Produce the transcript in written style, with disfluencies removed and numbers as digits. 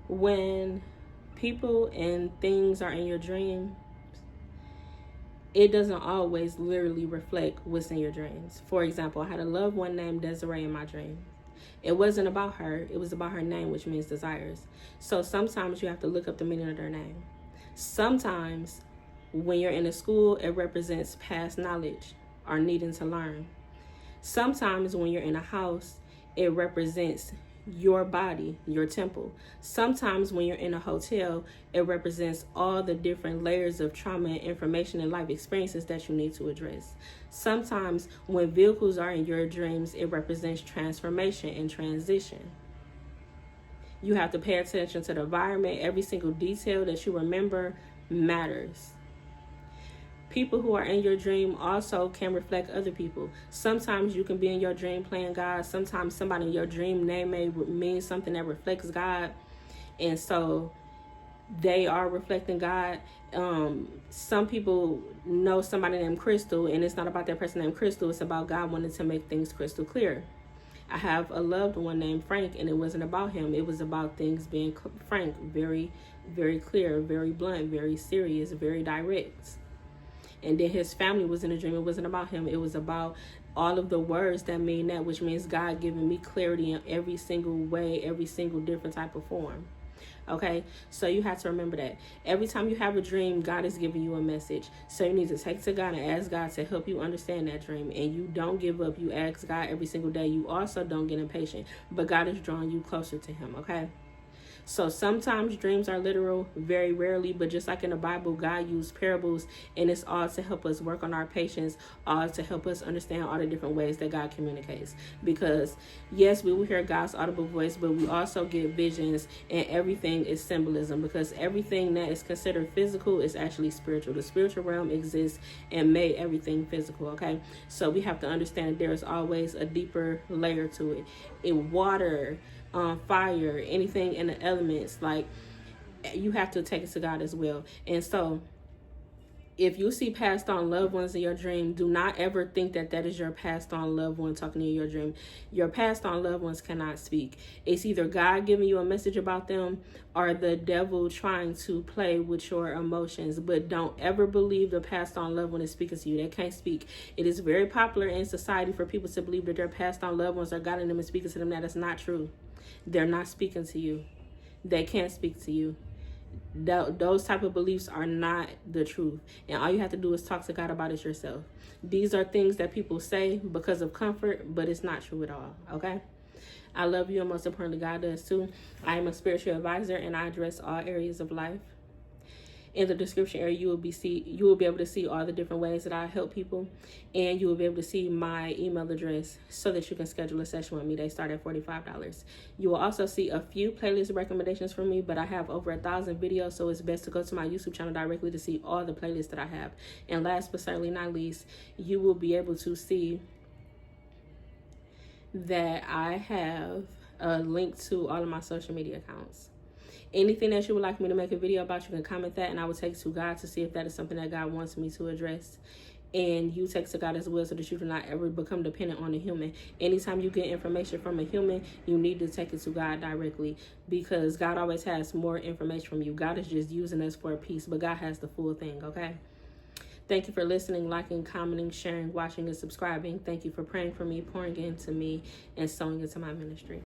When people and things are in your dream, it doesn't always literally reflect what's in your dreams. For example, I had a loved one named Desiree in my dream. It wasn't about her. It was about her name, which means desires. So sometimes you have to look up the meaning of their name. Sometimes when you're in a school, it represents past knowledge or needing to learn. Sometimes when you're in a house, it represents your body, your temple. Sometimes when you're in a hotel, it represents all the different layers of trauma and information and life experiences that you need to address. Sometimes when vehicles are in your dreams, it represents transformation and transition. You have to pay attention to the environment. Every single detail that you remember matters. People who are in your dream also can reflect other people. Sometimes you can be in your dream playing God. Sometimes somebody in your dream name may mean something that reflects God. And so they are reflecting God. Some people know somebody named Crystal, and it's not about that person named Crystal. It's about God wanting to make things crystal clear. I have a loved one named Frank, and it wasn't about him. It was about things being frank, very, very clear, very blunt, very serious, very direct. And then his family was in a dream. It wasn't about him. It was about all of the words that mean that, which means God giving me clarity in every single way, every single different type of form. Okay, so you have to remember that every time you have a dream, God is giving you a message. So you need to take to God and ask God to help you understand that dream. And you don't give up. You ask God every single day. You also don't get impatient, but God is drawing you closer to him. Okay. So sometimes dreams are literal, very rarely, but just like in the Bible, God used parables, and it's all to help us work on our patience, all to help us understand all the different ways that God communicates. Because yes, we will hear God's audible voice, but we also get visions, and everything is symbolism, because everything that is considered physical is actually spiritual. The spiritual realm exists and made everything physical, okay? So we have to understand that there is always a deeper layer to it. In water, fire, anything in the elements, like, you have to take it to God as well. And so if you see passed on loved ones in your dream, do not ever think that that is your passed on loved one talking to you in your dream. Your passed on loved ones cannot speak. It's either God giving you a message about them or the devil trying to play with your emotions. But don't ever believe the passed on loved one is speaking to you. They can't speak. It is very popular in society for people to believe that their passed on loved ones are guiding them and speaking to them. That is not true. They're not speaking to you. They can't speak to you. Those type of beliefs are not the truth, and all you have to do is talk to God about it yourself. These are things that people say because of comfort, but it's not true at all. Okay, I love you, and most importantly, God does too. I am a spiritual advisor, and I address all areas of life. In the description area, you will be able to see all the different ways that I help people, and you will be able to see my email address so that you can schedule a session with me. They start at $45. You will also see a few playlist recommendations from me, but I have over 1,000 videos, so it's best to go to my YouTube channel directly to see all the playlists that I have. And last but certainly not least, you will be able to see that I have a link to all of my social media accounts. Anything that you would like me to make a video about, you can comment that, and I will take it to God to see if that is something that God wants me to address. And you take it to God as well, so that you do not ever become dependent on a human. Anytime you get information from a human, you need to take it to God directly, because God always has more information from you. God is just using us for a piece, but God has the full thing, okay? Thank you for listening, liking, commenting, sharing, watching, and subscribing. Thank you for praying for me, pouring into me, and sowing into my ministry.